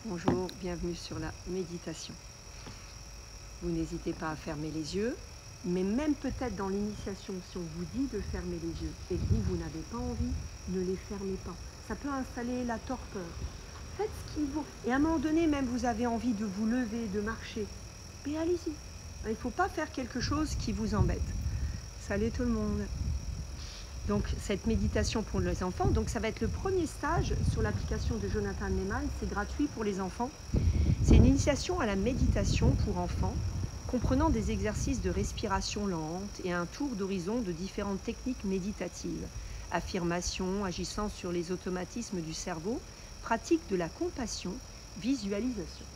Bonjour, bienvenue sur la méditation. Vous n'hésitez pas à fermer les yeux, mais même peut-être dans l'initiation, si on vous dit de fermer les yeux et que vous n'avez pas envie, ne les fermez pas. Ça peut installer la torpeur. Faites ce qu'il vous... Et à un moment donné, même vous avez envie de vous lever, de marcher. Mais allez-y. Il ne faut pas faire quelque chose qui vous embête. Salut tout le monde. Donc cette méditation pour les enfants, donc ça va être le premier stage sur l'application de Jonathan Lehman, c'est gratuit pour les enfants. C'est une initiation à la méditation pour enfants, comprenant des exercices de respiration lente et un tour d'horizon de différentes techniques méditatives, affirmation, agissant sur les automatismes du cerveau, pratique de la compassion, visualisation.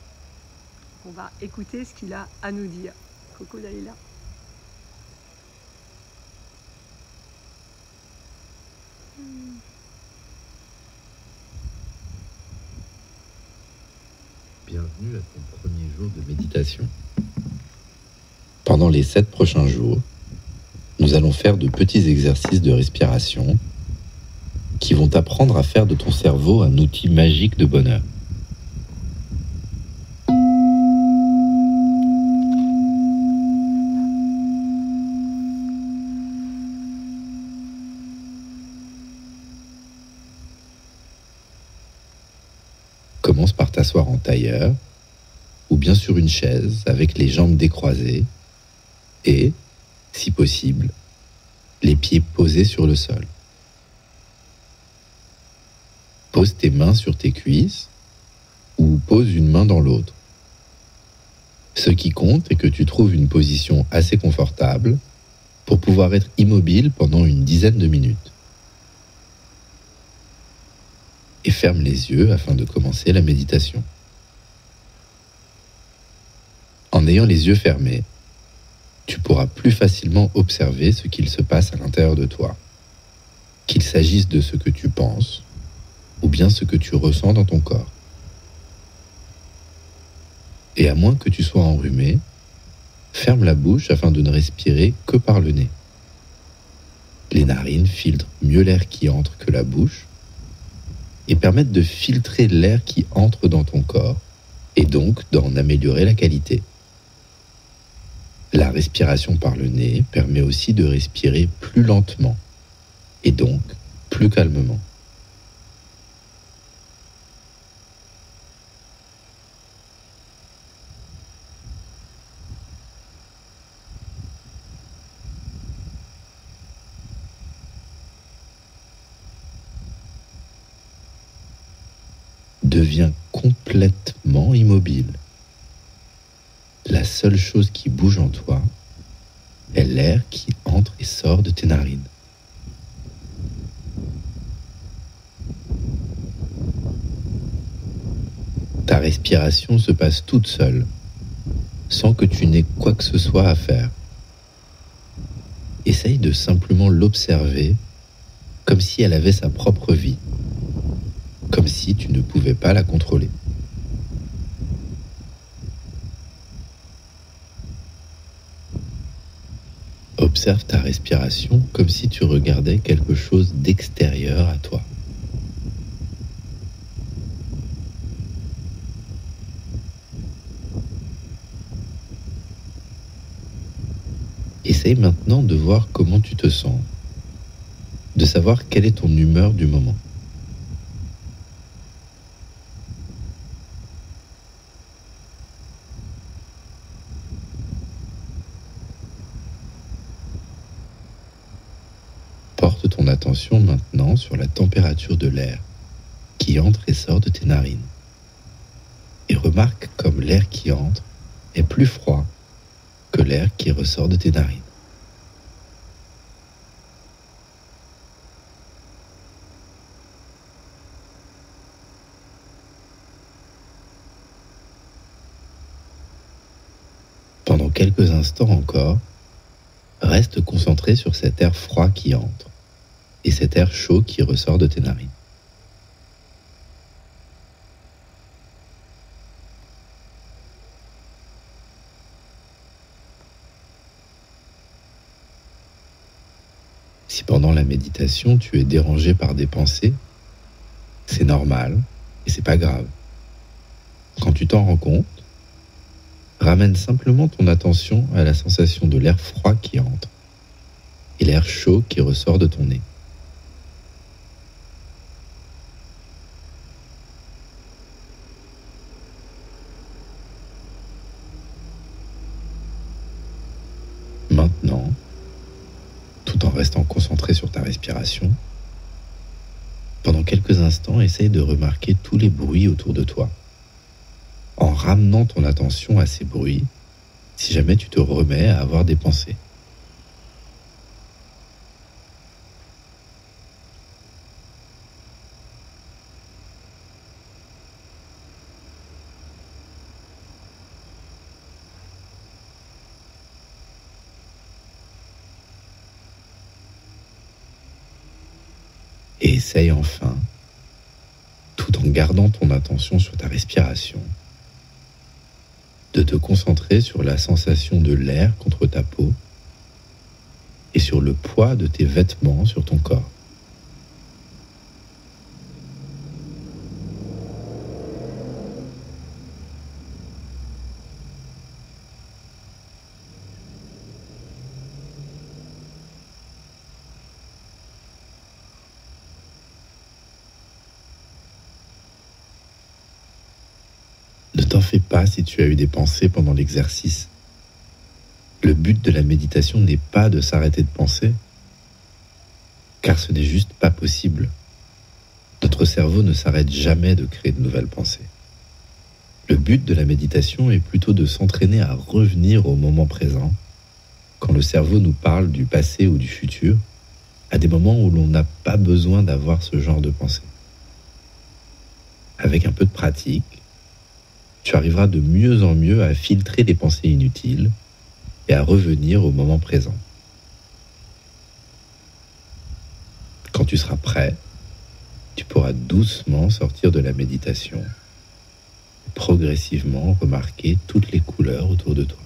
On va écouter ce qu'il a à nous dire. Coucou Dalila. Bienvenue à ton premier jour de méditation. Pendant les 7 prochains jours, nous allons faire de petits exercices de respiration qui vont t'apprendre à faire de ton cerveau un outil magique de bonheur. Commence par t'asseoir en tailleur ou bien sur une chaise avec les jambes décroisées et, si possible, les pieds posés sur le sol. Pose tes mains sur tes cuisses ou pose une main dans l'autre. Ce qui compte est que tu trouves une position assez confortable pour pouvoir être immobile pendant une dizaine de minutes. Et ferme les yeux afin de commencer la méditation. En ayant les yeux fermés, tu pourras plus facilement observer ce qu'il se passe à l'intérieur de toi, qu'il s'agisse de ce que tu penses ou bien ce que tu ressens dans ton corps. Et à moins que tu sois enrhumé, ferme la bouche afin de ne respirer que par le nez. Les narines filtrent mieux l'air qui entre que la bouche et permettent de filtrer l'air qui entre dans ton corps et donc d'en améliorer la qualité. La respiration par le nez permet aussi de respirer plus lentement et donc plus calmement. Deviens complètement immobile. La seule chose qui bouge en toi est l'air qui entre et sort de tes narines. Ta respiration se passe toute seule, sans que tu n'aies quoi que ce soit à faire. Essaye de simplement l'observer comme si elle avait sa propre vie, comme si tu ne pouvais pas la contrôler. Observe ta respiration comme si tu regardais quelque chose d'extérieur à toi. Essaye maintenant de voir comment tu te sens, de savoir quelle est ton humeur du moment. Porte ton attention maintenant sur la température de l'air qui entre et sort de tes narines. Et remarque comme l'air qui entre est plus froid que l'air qui ressort de tes narines. Pendant quelques instants encore, reste concentré sur cet air froid qui entre et cet air chaud qui ressort de tes narines. Si pendant la méditation tu es dérangé par des pensées, c'est normal et c'est pas grave. Quand tu t'en rends compte, ramène simplement ton attention à la sensation de l'air froid qui entre et l'air chaud qui ressort de ton nez. Maintenant, tout en restant concentré sur ta respiration, pendant quelques instants, essaye de remarquer tous les bruits autour de toi, en ramenant ton attention à ces bruits si jamais tu te remets à avoir des pensées. Et essaye enfin, tout en gardant ton attention sur ta respiration, de te concentrer sur la sensation de l'air contre ta peau et sur le poids de tes vêtements sur ton corps. Ne t'en fais pas si tu as eu des pensées pendant l'exercice. Le but de la méditation n'est pas de s'arrêter de penser, car ce n'est juste pas possible. Notre cerveau ne s'arrête jamais de créer de nouvelles pensées. Le but de la méditation est plutôt de s'entraîner à revenir au moment présent, quand le cerveau nous parle du passé ou du futur, à des moments où l'on n'a pas besoin d'avoir ce genre de pensée. Avec un peu de pratique, tu arriveras de mieux en mieux à filtrer les pensées inutiles et à revenir au moment présent. Quand tu seras prêt, tu pourras doucement sortir de la méditation et progressivement remarquer toutes les couleurs autour de toi.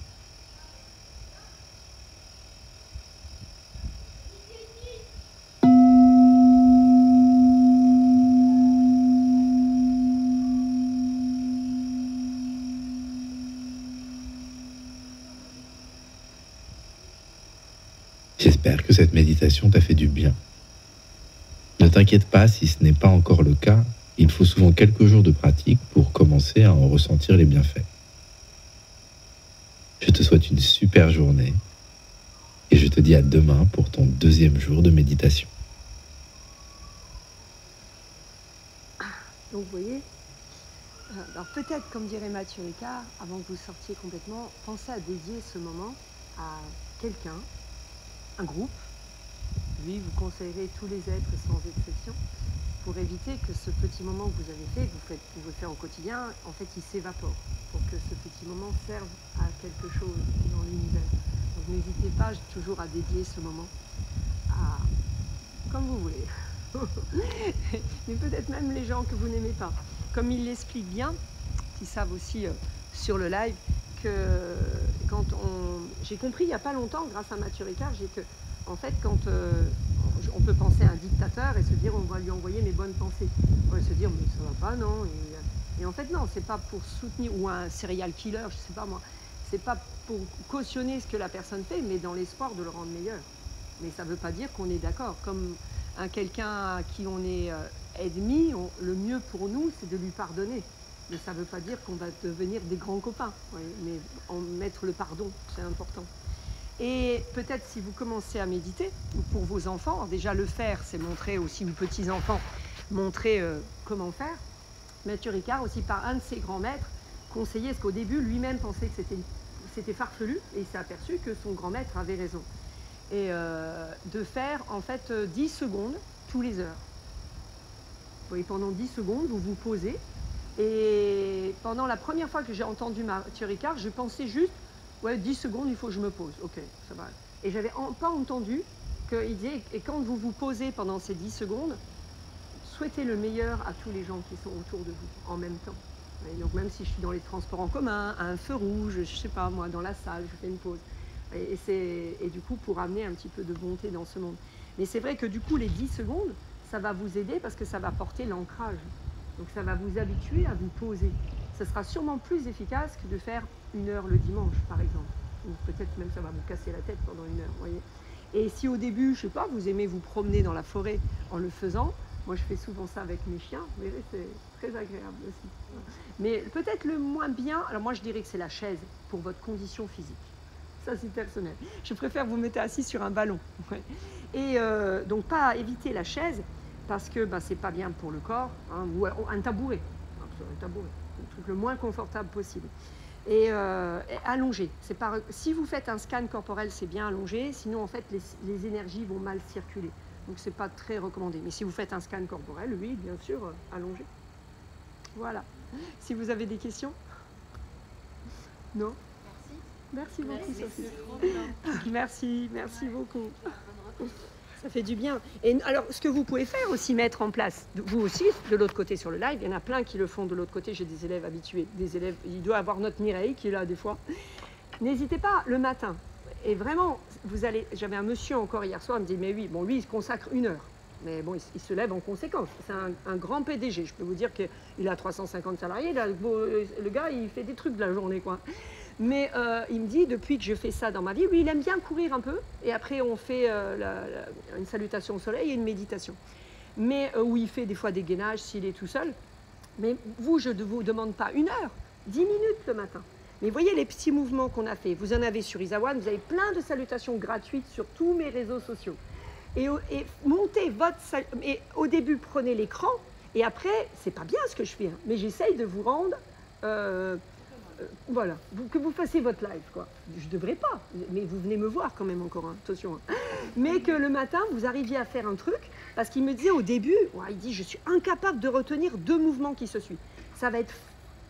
J'espère que cette méditation t'a fait du bien. Ne t'inquiète pas si ce n'est pas encore le cas, il faut souvent quelques jours de pratique pour commencer à en ressentir les bienfaits. Je te souhaite une super journée et je te dis à demain pour ton 2e jour de méditation. Donc vous voyez, alors peut-être comme dirait Mathieu Ricard, avant que vous sortiez complètement, pensez à dédier ce moment à quelqu'un, un groupe. Lui, vous conseillerez tous les êtres sans exception pour éviter que ce petit moment que vous avez fait, que vous pouvez faire au quotidien, en fait, il s'évapore, pour que ce petit moment serve à quelque chose dans l'univers. Donc n'hésitez pas toujours à dédier ce moment à, comme vous voulez, mais peut-être même les gens que vous n'aimez pas. Comme il l'explique bien, qui savent aussi sur le live, que quand j'ai compris il n'y a pas longtemps, grâce à Mathieu Ricard, en fait, quand on peut penser à un dictateur et se dire on va lui envoyer mes bonnes pensées, on va se dire mais ça va pas, non, et en fait non, c'est pas pour soutenir, ou un serial killer, je sais pas moi, c'est pas pour cautionner ce que la personne fait, mais dans l'espoir de le rendre meilleur. Mais ça veut pas dire qu'on est d'accord. Comme quelqu'un à qui on est ennemi, le mieux pour nous c'est de lui pardonner. Mais ça ne veut pas dire qu'on va devenir des grands copains, ouais, mais en mettre le pardon, c'est important. Et peut-être si vous commencez à méditer, ou pour vos enfants, alors déjà le faire, c'est montrer aussi aux petits-enfants, montrer comment faire. Mathieu Ricard, aussi par un de ses grands maîtres, conseillait, parce qu'au début, lui-même pensait que c'était farfelu, et il s'est aperçu que son grand maître avait raison. Et de faire en fait 10 secondes tous les heures. Vous voyez, pendant 10 secondes, vous vous posez. Et pendant la première fois que j'ai entendu Mathieu Ricard, je pensais juste, ouais, 10 secondes, il faut que je me pose. Ok, ça va. Et j'avais pas entendu qu'il disait, et quand vous vous posez pendant ces 10 secondes, souhaitez le meilleur à tous les gens qui sont autour de vous en même temps. Et donc même si je suis dans les transports en commun, à un feu rouge, je sais pas moi, dans la salle, je fais une pause. Et du coup, pour amener un petit peu de bonté dans ce monde. Mais c'est vrai que du coup, les 10 secondes, ça va vous aider parce que ça va porter l'ancrage. Donc ça va vous habituer à vous poser. ce sera sûrement plus efficace que de faire 1 heure le dimanche, par exemple. Ou peut-être même ça va vous casser la tête pendant 1 heure, voyez. Et si au début, je sais pas, vous aimez vous promener dans la forêt en le faisant, moi je fais souvent ça avec mes chiens, vous verrez, c'est très agréable aussi. Mais peut-être le moins bien, alors moi je dirais que c'est la chaise pour votre condition physique. Ça c'est personnel. Je préfère vous mettre assis sur un ballon. Ouais. Et donc pas éviter la chaise parce que c'est pas bien pour le corps, hein, ou un tabouret, un tabouret, le truc le moins confortable possible. Et allongé. Si vous faites un scan corporel, c'est bien allongé, sinon en fait les énergies vont mal circuler. Donc c'est pas très recommandé. Mais si vous faites un scan corporel, oui, bien sûr, allongé. Voilà. Si vous avez des questions? Non? Merci beaucoup, Sophie. Merci beaucoup. Ça fait du bien. Et alors, ce que vous pouvez faire aussi, mettre en place, vous aussi, de l'autre côté sur le live, il y en a plein qui le font de l'autre côté, j'ai des élèves habitués, des élèves, il doit avoir notre Mireille qui est là des fois. N'hésitez pas, le matin, et vraiment, j'avais un monsieur encore hier soir, il me dit, mais oui, bon, lui, il se consacre 1 heure. Mais bon, il se lève en conséquence. C'est un grand PDG. Je peux vous dire qu'il a 350 salariés. Le gars, il fait des trucs de la journée, quoi. Mais il me dit, depuis que je fais ça dans ma vie, lui, il aime bien courir un peu. Et après, on fait une salutation au soleil et une méditation. Mais où il fait des fois des gainages s'il est tout seul. Mais vous, je ne vous demande pas 1 heure, 10 minutes le matin. Mais voyez les petits mouvements qu'on a fait. Vous en avez sur Isawan, vous avez plein de salutations gratuites sur tous mes réseaux sociaux. Et montez votre... Et au début, prenez l'écran. Et après, c'est pas bien ce que je fais. Hein, mais j'essaye de vous rendre... voilà, que vous fassiez votre live, quoi. Je ne devrais pas, mais vous venez me voir quand même encore, hein, attention. Hein. Mais que le matin, vous arriviez à faire un truc, parce qu'il me disait au début, il dit, je suis incapable de retenir 2 mouvements qui se suivent. Ça va être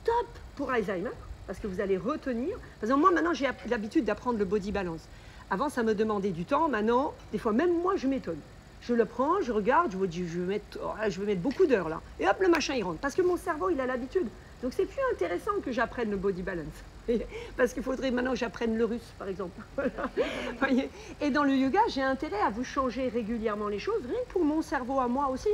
top pour Alzheimer, parce que vous allez retenir. Par exemple, moi, maintenant, j'ai l'habitude d'apprendre le body balance. Avant, ça me demandait du temps. Maintenant, des fois, même moi, je m'étonne. Je le prends, je regarde, je me dis, je vais mettre beaucoup d'heures là. Et hop, le machin, il rentre. Parce que mon cerveau, il a l'habitude. Donc, c'est plus intéressant que j'apprenne le body balance. Parce qu'il faudrait maintenant que j'apprenne le russe, par exemple. Voilà. Et dans le yoga, j'ai intérêt à vous changer régulièrement les choses, rien que pour mon cerveau à moi aussi.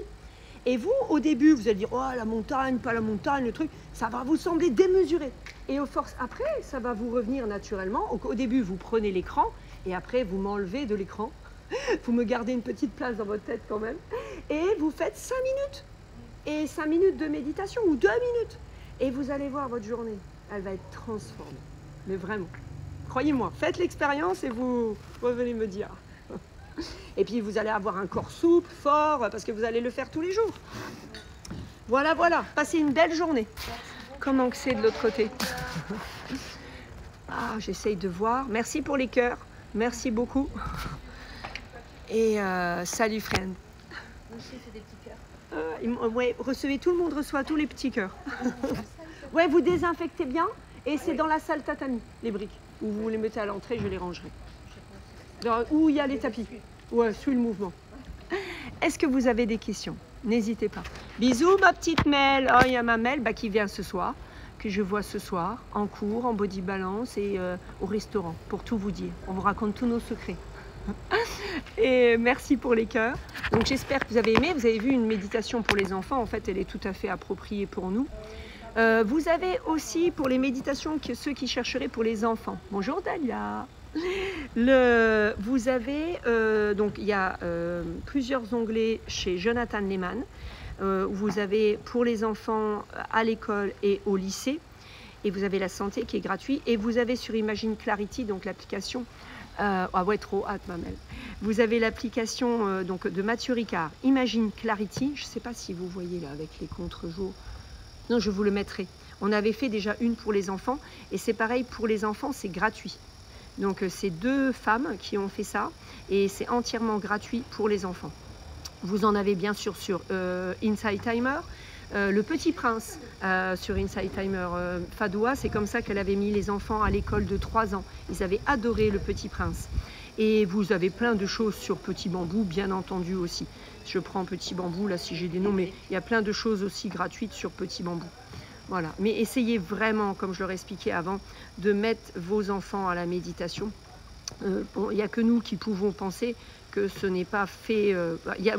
Et vous, au début, vous allez dire, oh, la montagne, pas la montagne, le truc, ça va vous sembler démesuré. Et au force, après, ça va vous revenir naturellement. Au début, vous prenez l'écran, et après, vous m'enlevez de l'écran. Vous me gardez une petite place dans votre tête quand même. Et vous faites 5 minutes. Et 5 minutes de méditation, ou 2 minutes. Et vous allez voir votre journée, elle va être transformée. Mais vraiment, croyez-moi, faites l'expérience et vous revenez me dire. Et puis vous allez avoir un corps souple, fort, parce que vous allez le faire tous les jours. Voilà, voilà, passez une belle journée. Comment que c'est de l'autre côté? Ah, j'essaye de voir. Merci pour les cœurs. Merci beaucoup. Et salut, friend. Des petits cœurs. Ouais, recevez, tout le monde reçoit tous les petits cœurs. Ouais, vous désinfectez bien et c'est dans la salle tatami, les briques. Ou vous les mettez à l'entrée, je les rangerai. Où il y a les tapis. Ouais, sous le mouvement. Est-ce que vous avez des questions? N'hésitez pas. Bisous, ma petite Mel. Oh, il y a ma Mel qui vient ce soir, que je vois ce soir, en cours, en body balance et au restaurant, pour tout vous dire. On vous raconte tous nos secrets. Et merci pour les cœurs. Donc j'espère que vous avez aimé. Vous avez vu une méditation pour les enfants. En fait, elle est tout à fait appropriée pour nous. Vous avez aussi pour les méditations ceux qui chercheraient pour les enfants. Bonjour Dalia. Vous avez donc il y a plusieurs onglets chez Jonathan Lehman. Vous avez pour les enfants à l'école et au lycée. Et vous avez la santé qui est gratuite. Et vous avez sur Imagine Clarity, donc l'application. Ah ouais, trop hâte, ma Mel. Vous avez l'application donc de Mathieu Ricard, Imagine Clarity. Je ne sais pas si vous voyez là avec les contre-jours. Non, je vous le mettrai. On avait fait déjà une pour les enfants et c'est pareil pour les enfants, c'est gratuit. Donc c'est 2 femmes qui ont fait ça et c'est entièrement gratuit pour les enfants. Vous en avez bien sûr sur Inside Timer. Le Petit Prince sur Inside Timer, Fadoua, c'est comme ça qu'elle avait mis les enfants à l'école de 3 ans. Ils avaient adoré le Petit Prince. Et vous avez plein de choses sur Petit Bambou, bien entendu aussi. Je prends Petit Bambou, là, si j'ai des noms, mais il y a plein de choses aussi gratuites sur Petit Bambou. Voilà. Mais essayez vraiment, comme je leur expliquais avant, de mettre vos enfants à la méditation. Il n'y a que nous qui pouvons penser que ce n'est pas fait...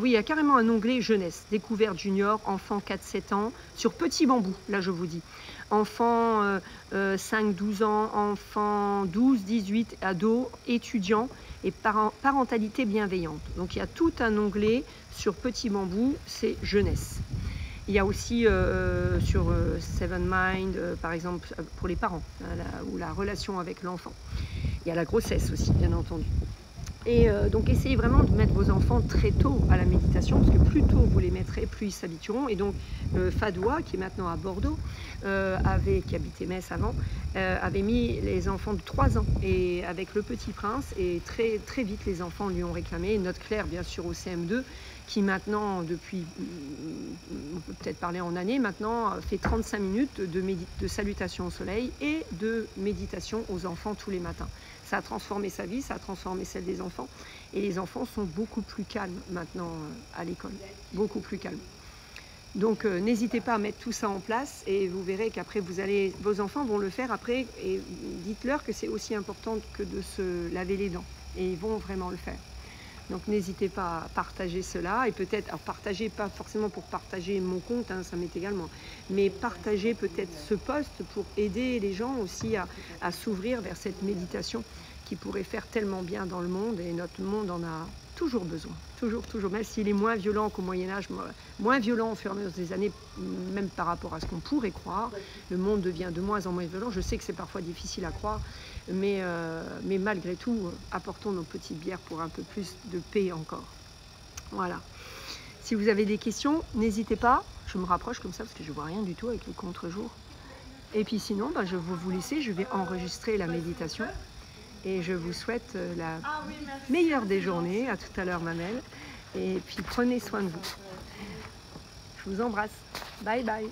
oui, il y a carrément un onglet jeunesse, découverte junior, enfant 4-7 ans, sur petit bambou, là je vous dis. Enfants 5-12 ans, enfants 12-18, ados, étudiants et parentalité bienveillante. Donc il y a tout un onglet sur petit bambou, c'est jeunesse. Il y a aussi sur Seven Mind, par exemple, pour les parents, hein, ou la relation avec l'enfant. Il y a la grossesse aussi, bien entendu. Et donc essayez vraiment de mettre vos enfants très tôt à la méditation, parce que plus tôt vous les mettrez, plus ils s'habitueront. Et donc Fadoua, qui est maintenant à Bordeaux, qui habitait Metz avant, avait mis les enfants de 3 ans et avec le Petit Prince, et très, très vite les enfants lui ont réclamé. Et notre Claire, bien sûr, au CM2, qui maintenant, depuis, on peut peut-être parler en année, maintenant fait 35 minutes de salutation au soleil et de méditation aux enfants tous les matins. Ça a transformé sa vie, ça a transformé celle des enfants. Et les enfants sont beaucoup plus calmes maintenant à l'école, beaucoup plus calmes. Donc n'hésitez pas à mettre tout ça en place et vous verrez qu'après vos enfants vont le faire après. Et dites-leur que c'est aussi important que de se laver les dents. Et ils vont vraiment le faire. Donc n'hésitez pas à partager cela et peut-être, alors partagez pas forcément pour partager mon compte, hein, ça m'est également, mais partagez peut-être ce post pour aider les gens aussi à s'ouvrir vers cette méditation qui pourrait faire tellement bien dans le monde, et notre monde en a toujours besoin, toujours, même s'il est moins violent qu'au Moyen-Âge, moins violent au fur et à mesure des années, même par rapport à ce qu'on pourrait croire. Le monde devient de moins en moins violent. Je sais que c'est parfois difficile à croire, mais malgré tout, apportons nos petites bières pour un peu plus de paix encore. Voilà. Si vous avez des questions, n'hésitez pas. Je me rapproche comme ça parce que je ne vois rien du tout avec le contre-jour. Et puis sinon, je vais vous laisser. Je vais enregistrer la méditation. Et je vous souhaite la meilleure des journées. À tout à l'heure, Mamelle. Et puis prenez soin de vous. Je vous embrasse. Bye bye.